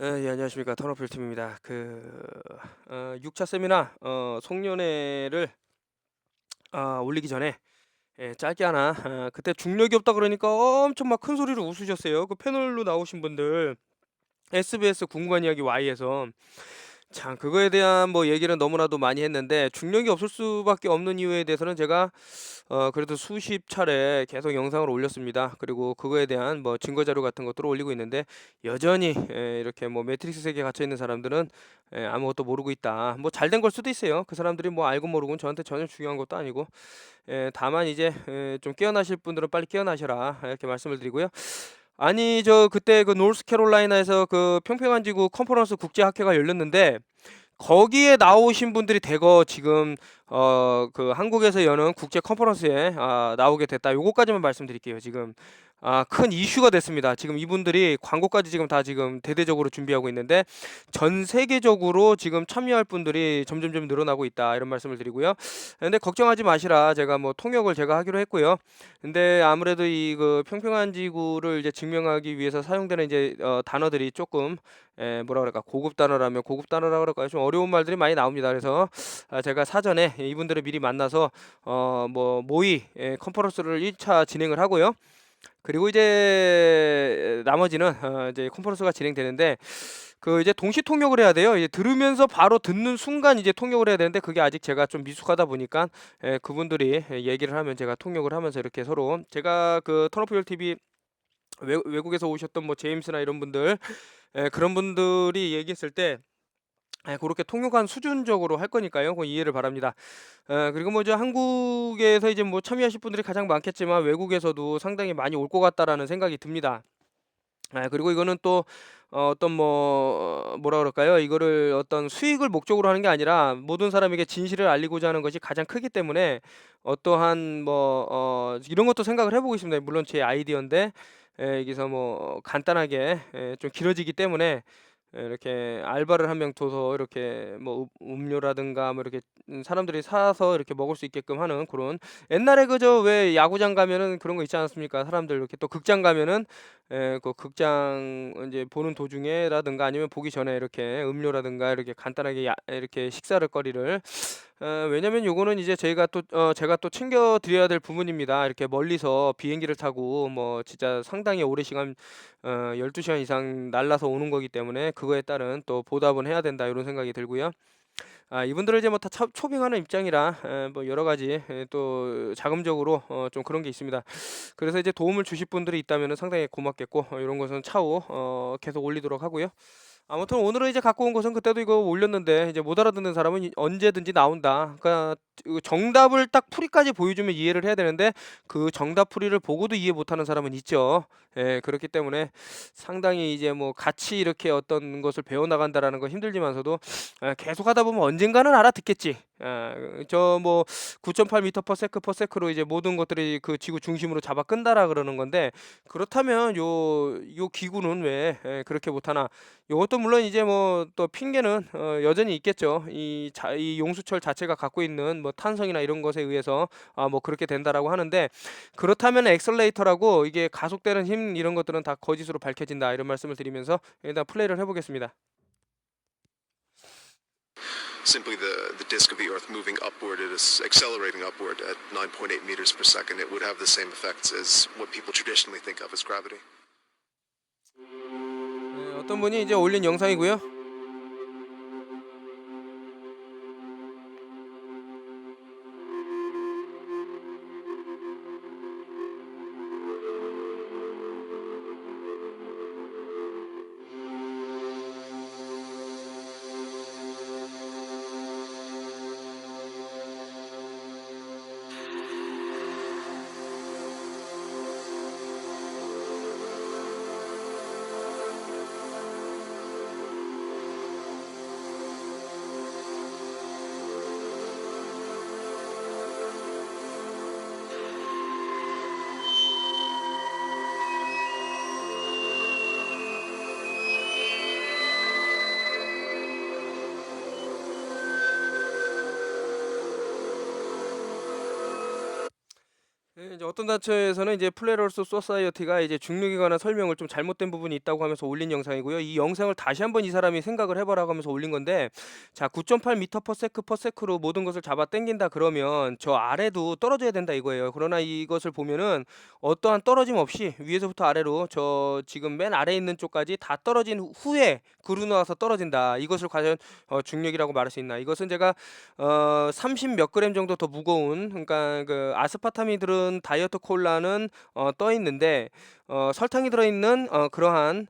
예, 안녕하십니까. 턴오필 팀입니다. 6차 세미나 송년회를 올리기 전에 짧게 하나, 그때 중력이 없다 그러니까 엄청 막 큰 소리로 웃으셨어요. 그 패널로 나오신 분들, SBS 궁금한 이야기 Y에서. 참 그거에 대한 뭐 얘기를 너무나도 많이 했는데, 중력이 없을 수밖에 없는 이유에 대해서는 제가 그래도 수십 차례 계속 영상을 올렸습니다. 그리고 그거에 대한 뭐 증거 자료 같은 것들을 올리고 있는데, 여전히 이렇게 뭐 매트릭스 세계에 갇혀 있는 사람들은 아무것도 모르고 있다. 뭐 잘된 걸 수도 있어요. 그 사람들이 뭐 알고 모르고는 저한테 전혀 중요한 것도 아니고, 다만 이제 좀 깨어나실 분들은 빨리 깨어나셔라, 이렇게 말씀을 드리고요. 아니 저 그때 그 노스캐롤라이나에서 그 평평한 지구 컨퍼런스 국제 학회가 열렸는데, 거기에 나오신 분들이 대거 지금 그 한국에서 여는 국제 컨퍼런스에 나오게 됐다. 요거까지만 말씀드릴게요. 지금 큰 이슈가 됐습니다. 지금 이분들이 광고까지 지금 다 지금 대대적으로 준비하고 있는데, 전 세계적으로 지금 참여할 분들이 점점점 늘어나고 있다. 이런 말씀을 드리고요. 근데 걱정하지 마시라. 제가 뭐 통역을 제가 하기로 했고요. 근데 아무래도 이 그 평평한 지구를 이제 증명하기 위해서 사용되는 이제 단어들이 조금 뭐라 그럴까, 고급 단어라면 고급 단어라 그럴까요? 좀 어려운 말들이 많이 나옵니다. 그래서 제가 사전에 이분들을 미리 만나서 뭐 모의 컨퍼런스를 1차 진행을 하고요. 그리고 이제 나머지는 이제 컨퍼런스가 진행되는데, 그 이제 동시 통역을 해야 돼요. 이제 들으면서 바로 듣는 순간 이제 통역을 해야 되는데, 그게 아직 제가 좀 미숙하다 보니까 그분들이 얘기를 하면 제가 통역을 하면서 이렇게 서로, 제가 그 턴오프 TV 외국에서 오셨던 뭐 제임스나 이런 분들, 그런 분들이 얘기했을 때 그렇게 통역한 수준적으로 할 거니까요. 그 이해를 바랍니다. 그리고 뭐 이제 한국에서 이제 뭐 참여하실 분들이 가장 많겠지만, 외국에서도 상당히 많이 올 것 같다라는 생각이 듭니다. 그리고 이거는 또 어떤 뭐 뭐라 그럴까요? 이거를 어떤 수익을 목적으로 하는 게 아니라 모든 사람에게 진실을 알리고자 하는 것이 가장 크기 때문에, 어떠한 뭐 이런 것도 생각을 해보고 있습니다. 물론 제 아이디어인데 여기서 뭐 간단하게 좀 길어지기 때문에 이렇게 알바를 한 명 둬서 이렇게 뭐 음료라든가 뭐 이렇게 사람들이 사서 이렇게 먹을 수 있게끔 하는 그런, 옛날에 그저 왜 야구장 가면은 그런 거 있지 않았습니까? 사람들 이렇게 또 극장 가면은 그 극장 이제 보는 도중에라든가 아니면 보기 전에 이렇게 음료라든가 이렇게 간단하게 이렇게 식사를 거리를, 왜냐면 요거는 이제 저희가 또 제가 또 챙겨 드려야 될 부분입니다. 이렇게 멀리서 비행기를 타고 뭐 진짜 상당히 오랜 시간 12시간 이상 날라서 오는 거기 때문에, 그거에 따른 또 보답은 해야 된다, 이런 생각이 들고요. 이분들을 이제 뭐 다 초빙하는 입장이라 뭐 여러 가지 또 자금적으로 좀 그런 게 있습니다. 그래서 이제 도움을 주실 분들이 있다면은 상당히 고맙겠고, 이런 것은 차후 계속 올리도록 하고요. 아무튼 오늘은 이제 갖고 온 것은, 그때도 이거 올렸는데 이제 못 알아듣는 사람은 언제든지 나온다. 그러니까 그 정답을 딱 풀이까지 보여주면 이해를 해야 되는데, 그 정답 풀이를 보고도 이해 못하는 사람은 있죠. 그렇기 때문에 상당히 이제 뭐 같이 이렇게 어떤 것을 배워나간다라는 건 힘들지만서도, 계속 하다 보면 언젠가는 알아듣겠지. 저 뭐 9.8m per second per second로 이제 모든 것들이 그 지구 중심으로 잡아 끈다라 그러는 건데, 그렇다면 요 기구는 왜 그렇게 못하나? 요것도 물론 이제 뭐 또 핑계는 여전히 있겠죠. 이 용수철 자체가 갖고 있는 뭐 탄성이나 이런 것에 의해서 뭐 그렇게 된다라고 하는데, 그렇다면 엑셀레이터라고 이게 가속되는 힘 이런 것들은 다 거짓으로 밝혀진다, 이런 말씀을 드리면서 일단 플레이를 해보겠습니다. Simply the disk of the Earth moving upward, it is accelerating upward at 9.8 meters per second. It would have the same effects as what people traditionally think of as gravity. 어떤 분이 이제 올린 영상이고요. 어떤 단체에서는 이제 플레러스 소사이어티가 이제 중력에 관한 설명을 좀 잘못된 부분이 있다고 하면서 올린 영상이고요. 이 영상을 다시 한번 이 사람이 생각을 해보라고 하면서 올린 건데, 자, 9.8m per sec로 모든 것을 잡아 당긴다 그러면 저 아래도 떨어져야 된다 이거예요. 그러나 이것을 보면은 어떠한 떨어짐 없이 위에서부터 아래로 저 지금 맨 아래에 있는 쪽까지 다 떨어진 후에 그루 나와서 떨어진다. 이것을 과연 중력이라고 말할 수 있나? 이것은 제가 30 몇 그램 정도 더 무거운, 그러니까 그 아스파탐이 들은 다이어트 콜라는 떠 있는데 설탕이 들어있는 그러한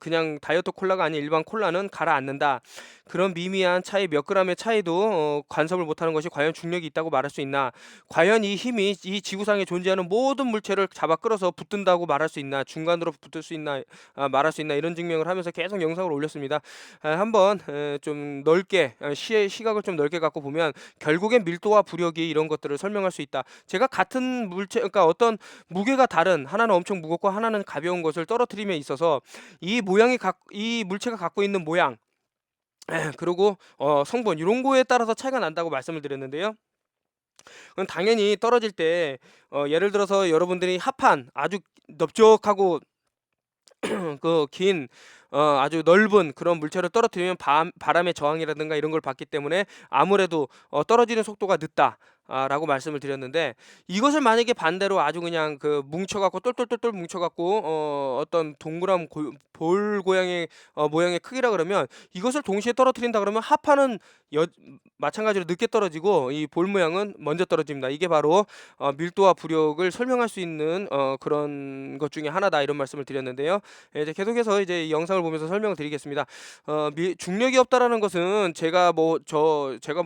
그냥 다이어트 콜라가 아닌 일반 콜라는 가라앉는다. 그런 미미한 차이, 몇 그램의 차이도 간섭을 못하는 것이 과연 중력이 있다고 말할 수 있나? 과연 이 힘이 이 지구상에 존재하는 모든 물체를 잡아 끌어서 붙든다고 말할 수 있나? 중간으로 붙을 수 있나? 말할 수 있나? 이런 증명을 하면서 계속 영상을 올렸습니다. 한번 좀 넓게 시각을 좀 넓게 갖고 보면 결국엔 밀도와 부력이 이런 것들을 설명할 수 있다. 제가 같은 물체, 그러니까 어떤 무게가 다른, 하나는 엄청 무겁고 하나는 가벼운 것을 떨어뜨림에 있어서 이 물체가 갖고 있는 모양, 그리고 성분 이런 거에 따라서 차이가 난다고 말씀을 드렸는데요. 그럼 당연히 떨어질 때 예를 들어서 여러분들이 합한 아주 넓적하고 그 긴 아주 넓은 그런 물체를 떨어뜨리면 바람의 저항이라든가 이런 걸 받기 때문에 아무래도 떨어지는 속도가 늦다. 라고 말씀을 드렸는데, 이것을 만약에 반대로 아주 그냥 그 뭉쳐갖고 똘똘똘똘 뭉쳐갖고 어떤 동그란 볼 모양의 크기라 그러면 이것을 동시에 떨어뜨린다 그러면 하파는 마찬가지로 늦게 떨어지고 이 볼 모양은 먼저 떨어집니다. 이게 바로 밀도와 부력을 설명할 수 있는 그런 것 중에 하나다, 이런 말씀을 드렸는데요. 이제 계속해서 이제 이 영상을 보면서 설명을 드리겠습니다. 중력이 없다라는 것은 제가 뭐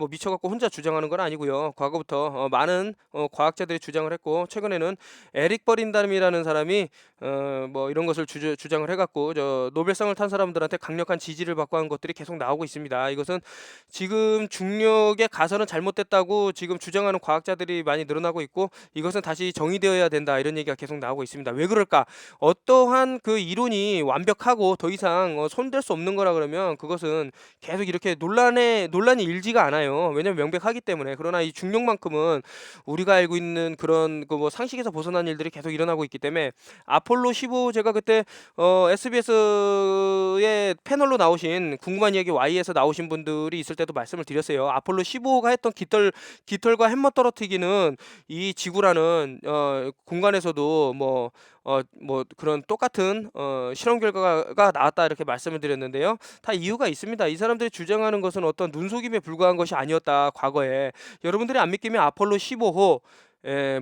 미쳐갖고 혼자 주장하는 건 아니고요. 과거부터 많은 과학자들이 주장을 했고, 최근에는 에릭 버린담이라는 사람이 뭐 이런 것을 주장을 해갖고 저 노벨상을 탄 사람들한테 강력한 지지를 받고 한 것들이 계속 나오고 있습니다. 이것은 지금 중력의 가설은 잘못됐다고 지금 주장하는 과학자들이 많이 늘어나고 있고, 이것은 다시 정의되어야 된다, 이런 얘기가 계속 나오고 있습니다. 왜 그럴까? 어떠한 그 이론이 완벽하고 더 이상 손댈 수 없는 거라 그러면 그것은 계속 이렇게 논란이 일지가 않아요. 왜냐면 명백하기 때문에. 그러나 이 중력만큼은 우리가 알고 있는 그런 그 뭐 상식에서 벗어난 일들이 계속 일어나고 있기 때문에, 아폴로 15, 제가 그때 SBS의 패널로 나오신 궁금한 이야기 Y에서 나오신 분들이 있을 때도 말씀을 드렸어요. 아폴로 15가 했던 깃털과 햄머 떨어뜨기는 이 지구라는 공간에서도 뭐 그런 똑같은 실험 결과가 나왔다, 이렇게 말씀을 드렸는데요. 다 이유가 있습니다. 이 사람들이 주장하는 것은 어떤 눈속임에 불과한 것이 아니었다, 과거에. 여러분들이 안 믿기면 아폴로 15호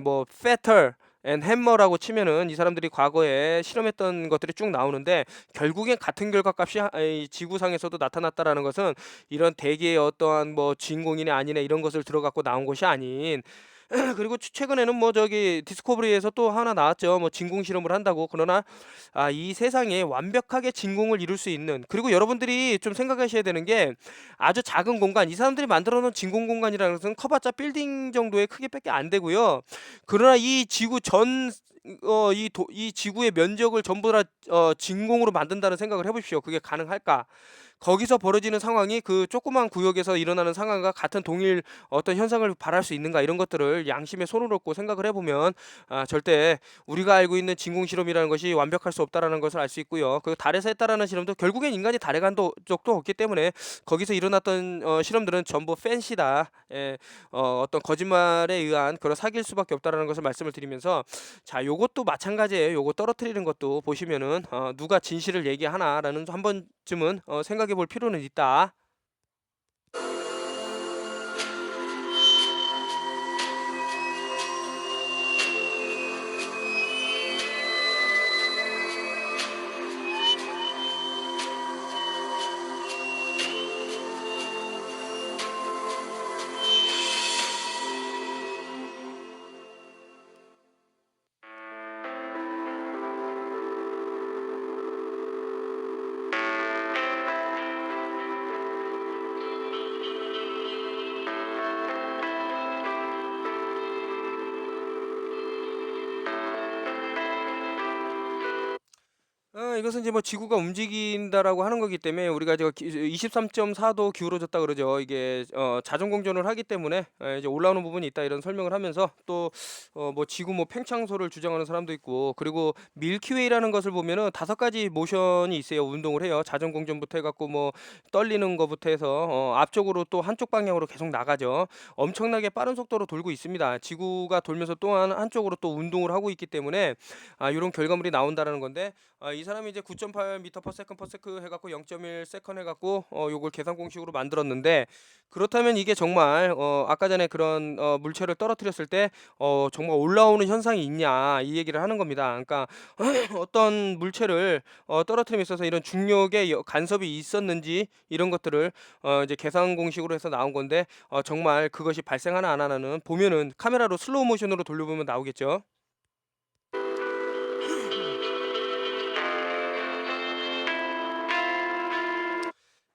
뭐 페터 앤 햄머라고 치면은 이 사람들이 과거에 실험했던 것들이 쭉 나오는데, 결국엔 같은 결과값이 이 지구상에서도 나타났다라는 것은 이런 대기의 어떠한 뭐 주인공이네 아니네 이런 것을 들어갖고 나온 것이 아닌, 그리고 최근에는 뭐 저기 디스커버리에서 또 하나 나왔죠. 뭐 진공 실험을 한다고. 그러나 이 세상에 완벽하게 진공을 이룰 수 있는, 그리고 여러분들이 좀 생각하셔야 되는 게, 아주 작은 공간, 이 사람들이 만들어 놓은 진공 공간이라는 것은 커봤자 빌딩 정도의 크기밖에 안 되고요. 그러나 이 지구 전 이 지구의 면적을 전부 다 진공으로 만든다는 생각을 해보십시오. 그게 가능할까? 거기서 벌어지는 상황이 그 조그만 구역에서 일어나는 상황과 같은 동일 어떤 현상을 바랄 수 있는가, 이런 것들을 양심에 손을 얹고 생각을 해보면 절대 우리가 알고 있는 진공 실험이라는 것이 완벽할 수 없다라는 것을 알 수 있고요. 그 달에서 했다라는 실험도 결국엔 인간이 달에 간 적도 없기 때문에 거기서 일어났던 실험들은 전부 팬시다. 어떤 거짓말에 의한 그런 사기일 수밖에 없다라는 것을 말씀을 드리면서, 자, 요것도 마찬가지예요. 요거 떨어뜨리는 것도 보시면은 누가 진실을 얘기하나라는 한 번쯤은 생각해 볼 필요는 있다. 이것은 이제 뭐 지구가 움직인다라고 하는 거기 때문에 우리가 저 23.4도 기울어졌다 그러죠. 이게 자전 공전을 하기 때문에 이제 올라오는 부분이 있다 이런 설명을 하면서 또 뭐 지구 뭐 팽창소를 주장하는 사람도 있고, 그리고 밀키웨이라는 것을 보면은 5가지 모션이 있어요. 운동을 해요. 자전 공전부터 해갖고 뭐 떨리는 거부터 해서 앞쪽으로 또 한쪽 방향으로 계속 나가죠. 엄청나게 빠른 속도로 돌고 있습니다. 지구가 돌면서 또한 한쪽으로 또 운동을 하고 있기 때문에 이런 결과물이 나온다라는 건데, 이 사람이 이제 9.8m per second 해갖고 0.1 세컨 해갖고 요걸 계산 공식으로 만들었는데, 그렇다면 이게 정말 아까 전에 그런 물체를 떨어뜨렸을 때 정말 올라오는 현상이 있냐 이 얘기를 하는 겁니다. 그러니까 어떤 물체를 떨어뜨림에 있어서 이런 중력의 간섭이 있었는지 이런 것들을 이제 계산 공식으로 해서 나온 건데, 정말 그것이 발생하나 안 하나는 보면은 카메라로 슬로우 모션으로 돌려보면 나오겠죠.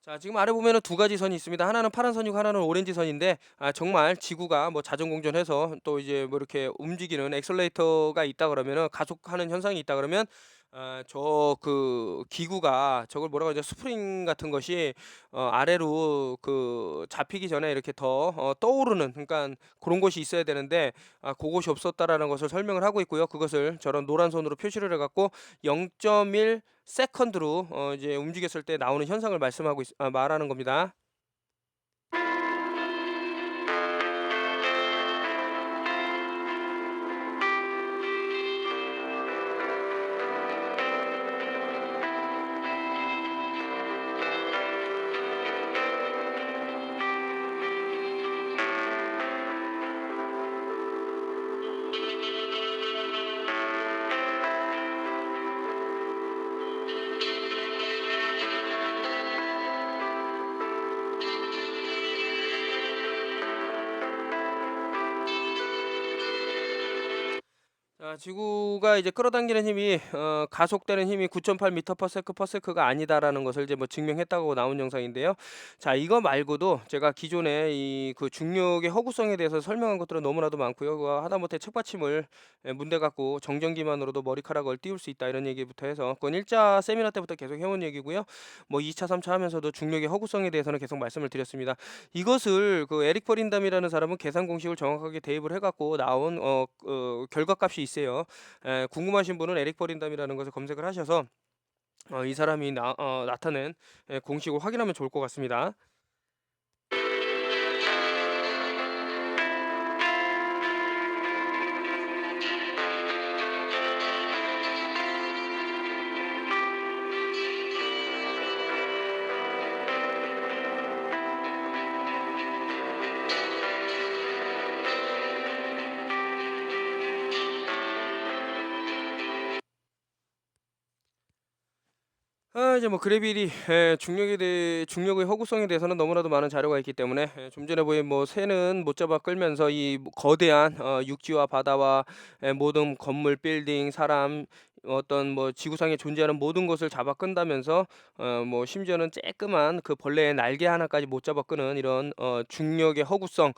자, 지금 아래 보면은 2가지 선이 있습니다. 하나는 파란 선이고 하나는 오렌지 선인데, 정말 지구가 뭐 자전 공전해서 또 이제 뭐 이렇게 움직이는 엑셀레이터가 있다 그러면은, 가속하는 현상이 있다 그러면 저 그 기구가 저걸 뭐라고 하죠? 스프링 같은 것이 아래로 그 잡히기 전에 이렇게 더 떠오르는, 그러니까 그런 것이 있어야 되는데 그것이 없었다라는 것을 설명을 하고 있고요. 그것을 저런 노란 선으로 표시를 해갖고 0.1 세컨드로 이제 움직였을 때 나오는 현상을 말하는 겁니다. 지구가 이제 끌어당기는 힘이 가속되는 힘이 9.8m per second가 아니다라는 것을 이제 뭐 증명했다고 나온 영상인데요. 자, 이거 말고도 제가 기존에 이 그 중력의 허구성에 대해서 설명한 것들은 너무나도 많고요. 그거 하다못해 책받침을 문대 갖고 정전기만으로도 머리카락을 띄울 수 있다 이런 얘기부터 해서, 그건 1차 세미나 때부터 계속 해온 얘기고요. 뭐 2차, 3차 하면서도 중력의 허구성에 대해서는 계속 말씀을 드렸습니다. 이것을 그 에릭 버린담이라는 사람은 계산 공식을 정확하게 대입을 해갖고 나온 결과값이 있어요. 궁금하신 분은 에릭 버린담이라는 것을 검색을 하셔서 이 사람이 나타낸 공식을 확인하면 좋을 것 같습니다. 이제 뭐 그래비티 중력의 허구성에 대해서는 너무나도 많은 자료가 있기 때문에, 좀 전에 보인 뭐 새는 못 잡아 끌면서 이 거대한 육지와 바다와 모든 건물, 빌딩, 사람, 어떤 뭐 지구상에 존재하는 모든 것을 잡아 끈다면서 뭐 심지어는 쬐끄만 그 벌레의 날개 하나까지 못 잡아 끄는 이런 중력의 허구성.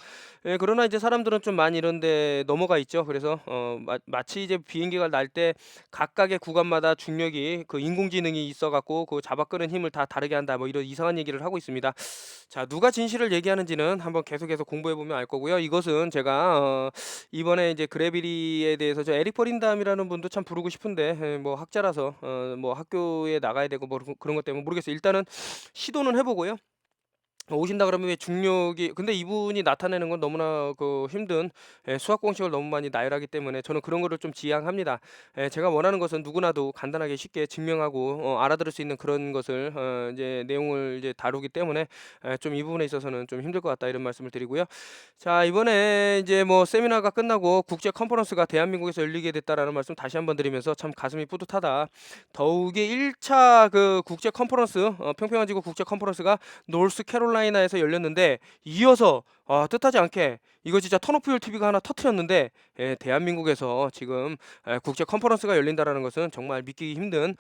그러나 이제 사람들은 좀 많이 이런 데 넘어가 있죠. 그래서 마치 이제 비행기가 날 때 각각의 구간마다 중력이 그 인공지능이 있어 갖고 그 잡아 끄는 힘을 다 다르게 한다, 뭐 이런 이상한 얘기를 하고 있습니다. 자, 누가 진실을 얘기하는지는 한번 계속해서 공부해 보면 알 거고요. 이것은 제가 이번에 이제 그래비티에 대해서 저 에릭 버린담이라는 분도 참 부르고 싶은데, 뭐 학자라서 뭐 학교에 나가야 되고 뭐 그런 것 때문에 모르겠어요. 일단은 시도는 해 보고요. 오신다 그러면 왜 중력이, 근데 이분이 나타내는 건 너무나 그 힘든 수학 공식을 너무 많이 나열하기 때문에 저는 그런 거를 좀 지양합니다. 제가 원하는 것은 누구나도 간단하게 쉽게 증명하고 알아들을 수 있는 그런 것을 이제 내용을 이제 다루기 때문에 좀 이 부분에 있어서는 좀 힘들 것 같다 이런 말씀을 드리고요. 자, 이번에 이제 뭐 세미나가 끝나고 국제 컨퍼런스가 대한민국에서 열리게 됐다라는 말씀 다시 한번 드리면서 참 가슴이 뿌듯하다. 더욱이 1차 그 국제 컨퍼런스 평평한 지구 국제 컨퍼런스가 노스캐롤라이나에서 열렸는데, 이어서 뜻하지 않게 이거 진짜 턴오프율 TV가 하나 터트렸는데 대한민국에서 지금 국제 컨퍼런스가 열린다라는 것은 정말 믿기 힘든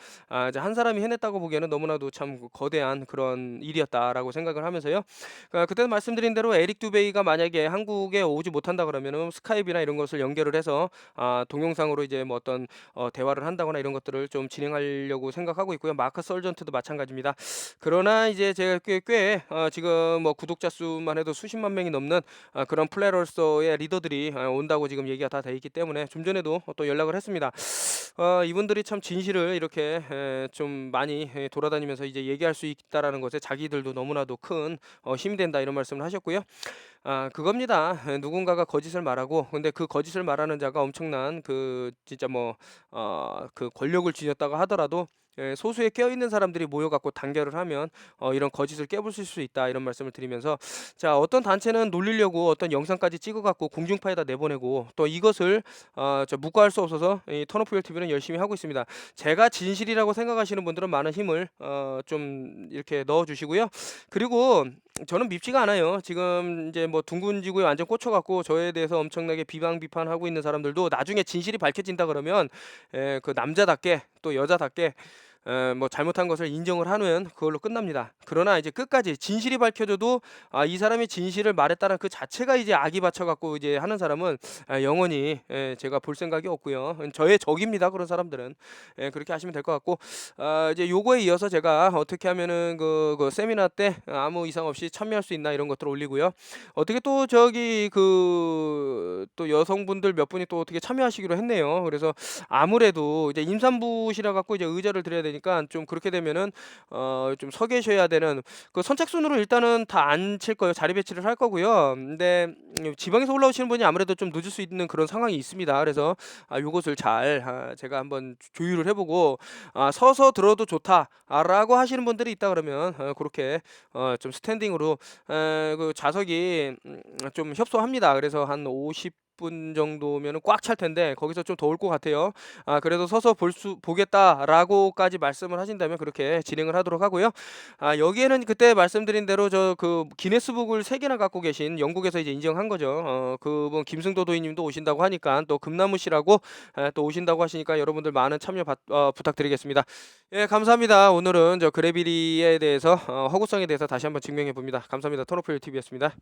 이제 한 사람이 해냈다고 보기에는 너무나도 참 거대한 그런 일이었다라고 생각을 하면서요. 그때도 말씀드린 대로 에릭 두베이가 만약에 한국에 오지 못한다 그러면은 스카이프나 이런 것을 연결을 해서 동영상으로 이제 뭐 어떤 대화를 한다거나 이런 것들을 좀 진행하려고 생각하고 있고요. 마크 설전트도 마찬가지입니다. 그러나 이제 제가 꽤 지금 뭐 구독자 수만 해도 수십만 명이 넘는 그런 플레이어로서의 리더들이 온다고 지금 얘기가 다 돼 있기 때문에 좀 전에도 또 연락을 했습니다. 이분들이 참 진실을 이렇게 좀 많이 돌아다니면서 이제 얘기할 수 있다라는 것에 자기들도 너무나도 큰 힘이 된다 이런 말씀을 하셨고요. 그겁니다. 누군가가 거짓을 말하고 근데 그 거짓을 말하는 자가 엄청난 그 진짜 뭐 그 권력을 쥐었다고 하더라도 소수의 깨어있는 사람들이 모여 갖고 단결을 하면 이런 거짓을 깨부술 수 있다 이런 말씀을 드리면서 자 어떤 단체는 놀리려고 어떤 영상까지 찍어 갖고 공중파에다 내보내고 또 이것을 묵과할 수 없어서 이 턴오프 TV는 열심히 하고 있습니다. 제가 진실이라고 생각하시는 분들은 많은 힘을 좀 이렇게 넣어 주시고요. 그리고 저는 밉지가 않아요. 지금 이제 뭐 둥근 지구에 완전 꽂혀 갖고 저에 대해서 엄청나게 비방 비판하고 있는 사람들도 나중에 진실이 밝혀진다 그러면 그 남자답게 또 여자답게 뭐 잘못한 것을 인정을 하는 그걸로 끝납니다. 그러나 이제 끝까지 진실이 밝혀져도 이 사람이 진실을 말했다는 그 자체가 이제 악이 받쳐 갖고 이제 하는 사람은 영원히 제가 볼 생각이 없고요. 저의 적입니다. 그런 사람들은. 그렇게 하시면 될 것 같고 이제 요거에 이어서 제가 어떻게 하면은 그 세미나 때 아무 이상 없이 참여할 수 있나 이런 것들을 올리고요. 어떻게 또 저기 그 또 여성분들 몇 분이 또 어떻게 참여하시기로 했네요. 그래서 아무래도 이제 임산부시라 갖고 이제 의자를 드려야 되니까 좀 그렇게 되면은 좀 서 계셔야 되는 그 선착순으로 일단은 다 앉힐 거예요. 자리 배치를 할 거고요. 근데 지방에서 올라오시는 분이 아무래도 좀 늦을 수 있는 그런 상황이 있습니다. 그래서 요것을 잘 제가 한번 조율을 해보고 서서 들어도 좋다라고 하시는 분들이 있다 그러면 그렇게 좀 스탠딩으로 그 좌석이 좀 협소합니다. 그래서 한 50분 정도면은 꽉 찰 텐데 거기서 좀 더울 것 같아요. 그래도 서서 보겠다라고까지 말씀을 하신다면 그렇게 진행을 하도록 하고요. 여기에는 그때 말씀드린 대로 저 그 기네스북을 3개나 갖고 계신 영국에서 이제 인정한 거죠. 그분 김승도 도인님도 오신다고 하니까 또 금나무 씨라고 또 오신다고 하시니까 여러분들 많은 참여 부탁드리겠습니다. 예, 감사합니다. 오늘은 저 그래비리에 대해서 허구성에 대해서 다시 한번 증명해 봅니다. 감사합니다. 턴오프 TV였습니다.